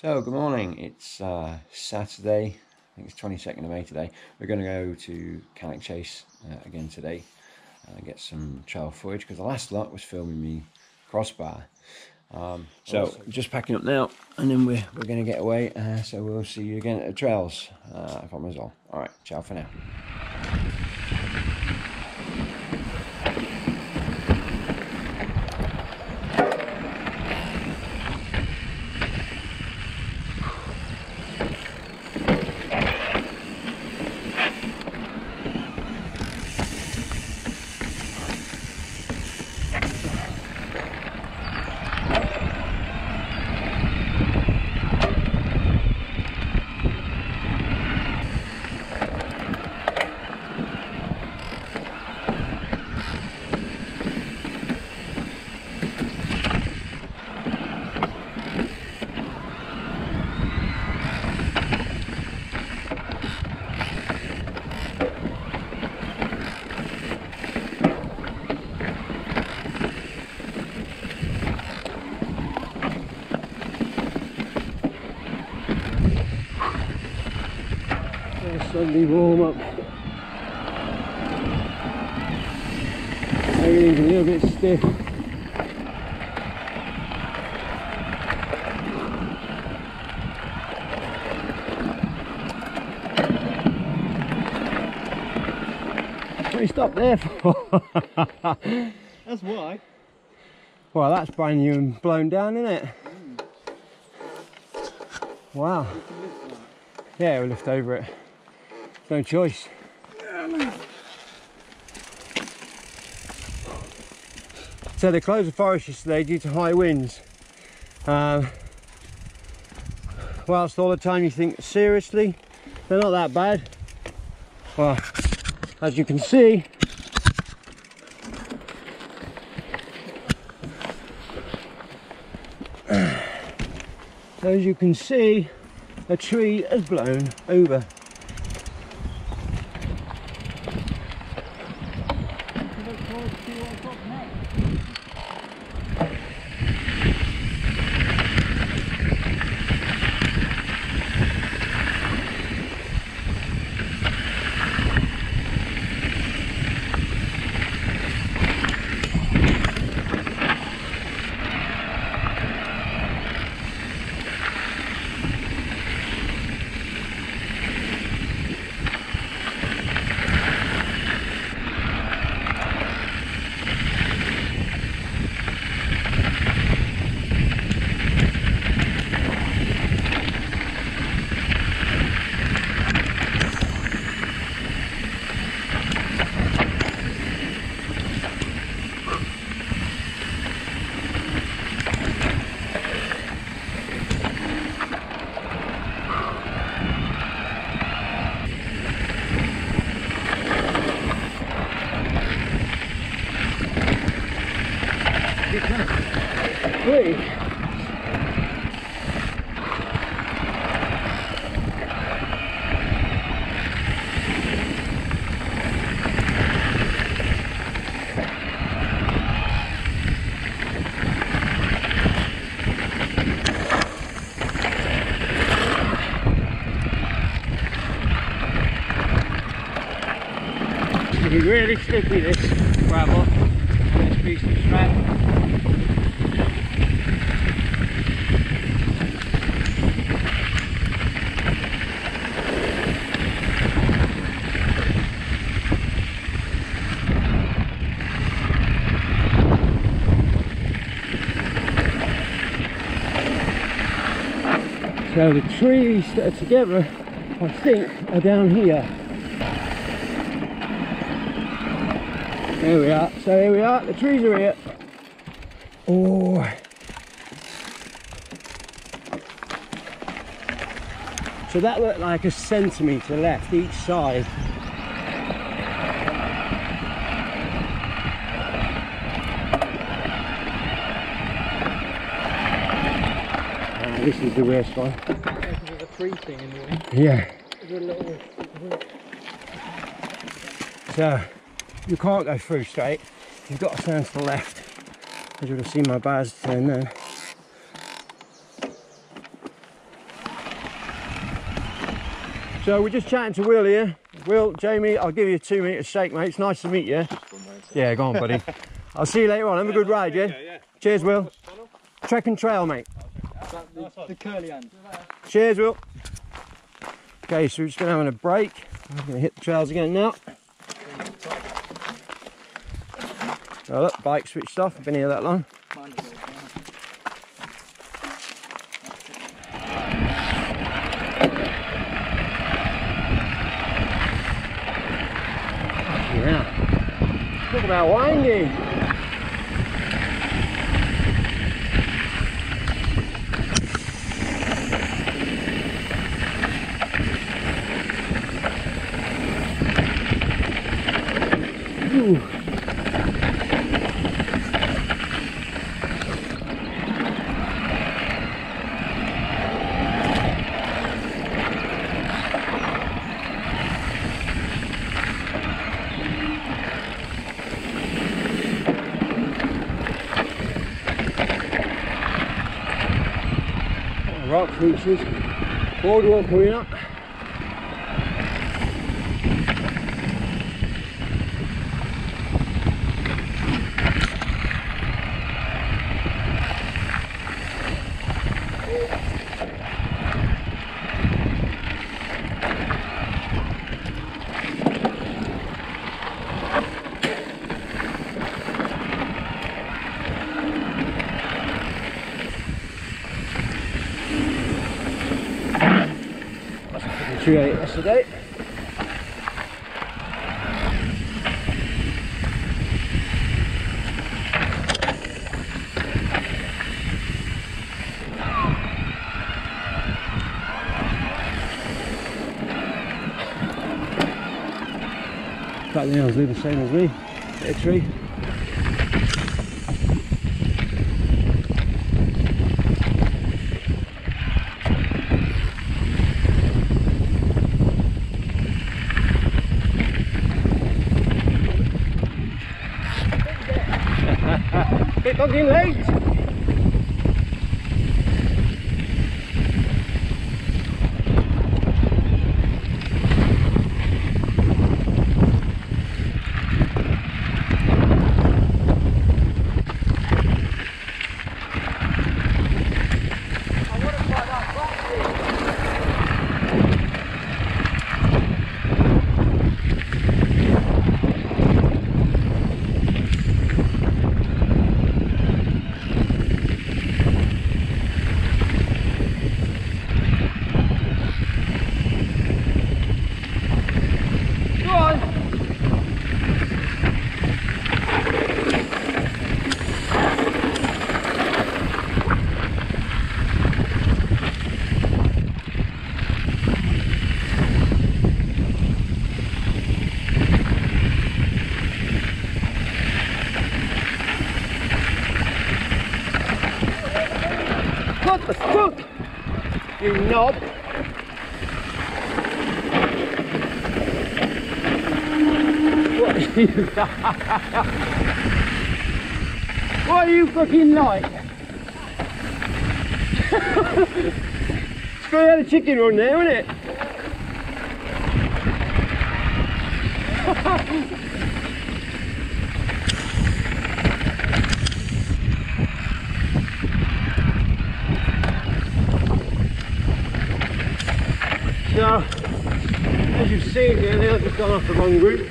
So, good morning. It's Saturday, I think it's 22nd of May today. We're going to go to Cannock Chase again today and get some trail footage because the last lot was filming me crossbar. So, just packing up now and then we're going to get away. So, we'll see you again at the trails from us all. Alright, ciao for now. Sunday warm up. Everything's a little bit stiff. What do you stop there for? That's why. Well, that's brand new and blown down, isn't it? Wow. Yeah, we'll lift over it. No choice. So they closed the forest yesterday due to high winds. Whilst all the time you think, seriously, they're not that bad. Well, as you can see, a tree has blown over. Wait. It's really sticky, this gravel on this piece of strap. So the trees that are together, I think, are down here. There we are. So here we are. The trees are here. Oh. So that looked like a centimetre left each side. This is the worst one. Yeah, there's a tree thing in the way. Yeah. There's a little... So you can't go through straight. You've got to turn to the left. As you would have seen my bars turn then. So we're just chatting to Will here. Will, Jamie, I'll give you a 2 minute shake, mate. It's nice to meet you. Yeah, go on, buddy. I'll see you later on. Have a good ride, yeah? Cheers, Will. Trek and trail, mate. The curly hand. Cheers, Will. Okay, so we've just been having a break. I'm going to hit the trails again now. Oh, look, bike switched off. I've been here that long. Yeah. Talk about winding. Ooh. Rock features, boardwalk coming up. Tree ate yesterday. Cut the nails do the same as me. Hit a tree. Bit fucking late. What the fuck? You knob. What are you What are you fucking like? Straight out of chicken run there, isn't it? So, as you've seen here, they've just gone off the wrong route.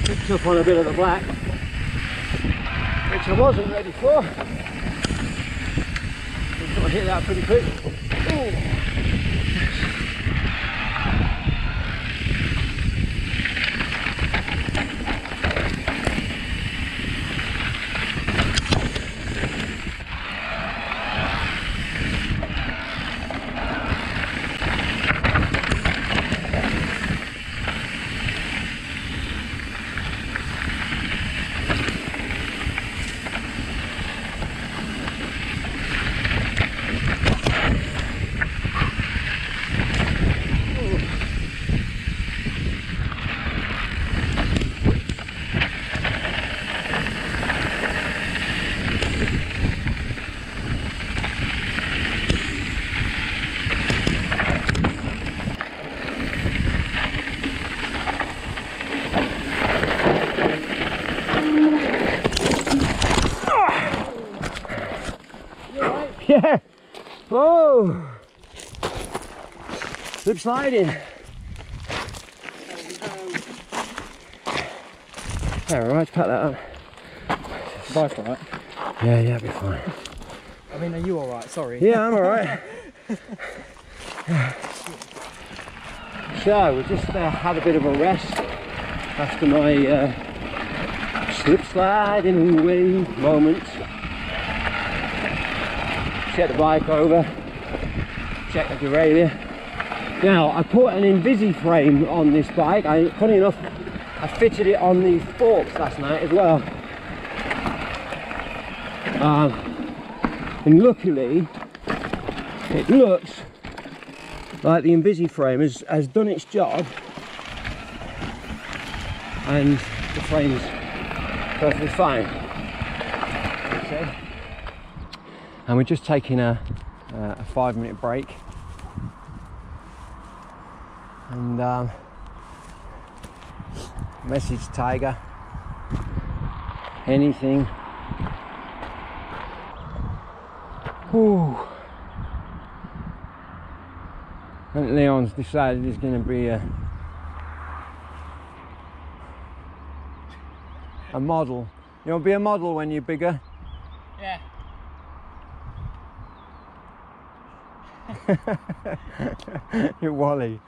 Picked up on a bit of the black, which I wasn't ready for. Just got to hit that pretty quick. Ooh. Yeah. Whoa. Slip sliding. Alright, cut that up. Both right? Yeah, yeah, I'll be fine. I mean, are you alright? Sorry. Yeah, I'm alright. So, we just had a bit of a rest after my slip sliding away moment. Set the bike over, check the derailleur. Now, I put an Invisi frame on this bike. Funny enough, I fitted it on the forks last night as well. And luckily, it looks like the Invisi frame has done its job, and the frame's perfectly fine. And we're just taking a 5-minute break, and message Tiger, anything. Whew. And Leon's decided he's going to be a model. You want to be a model when you're bigger? Yeah. You're Wally.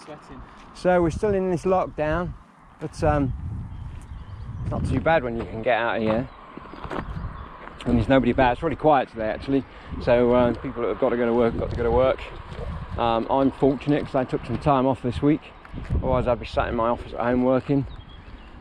Sweating. So we're still in this lockdown, but it's not too bad when you can get out of here. And there's nobody about. It's really quiet today actually, so people that have got to go to work, I'm fortunate because I took some time off this week, otherwise I'd be sat in my office at home working.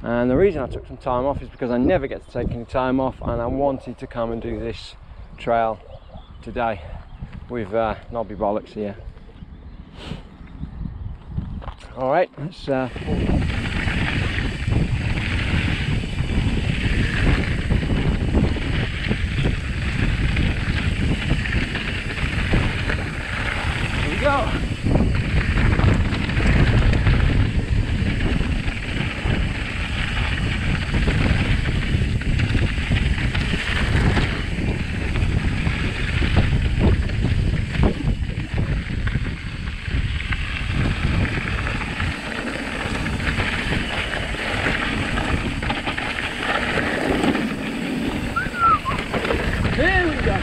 And the reason I took some time off is because I never get to take any time off, and I wanted to come and do this trail today with Nobby Bollocks here. Alright, let's go. There we go.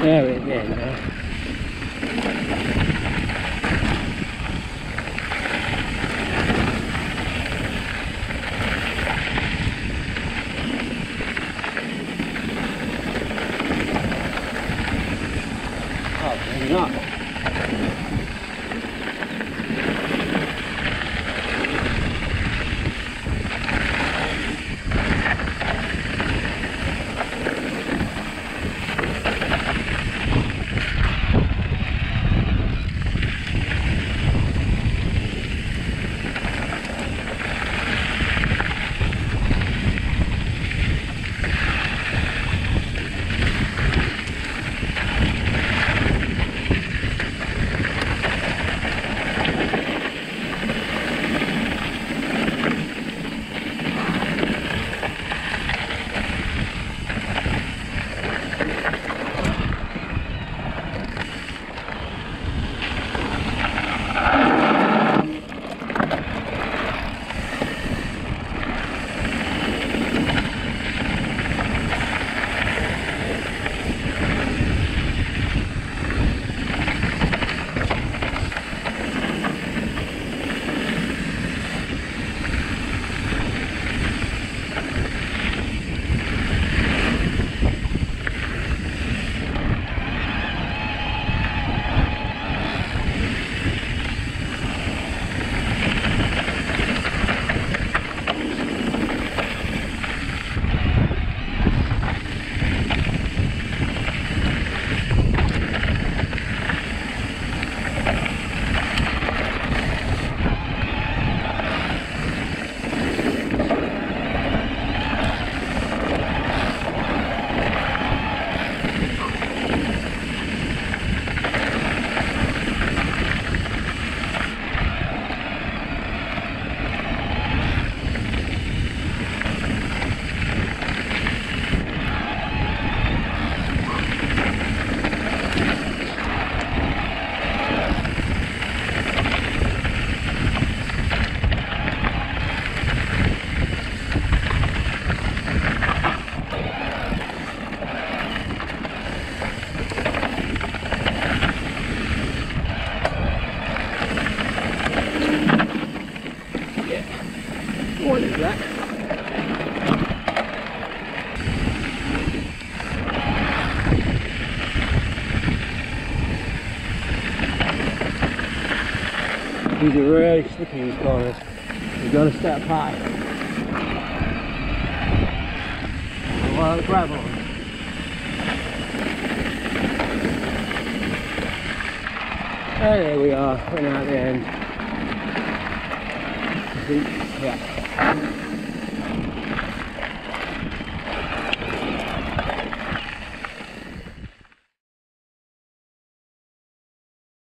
There we go now. Oh, maybe not. What is that? These are really slippy, these corners. You've got to step high. A lot of gravel on. And there we are, we're now at the end. Yeah.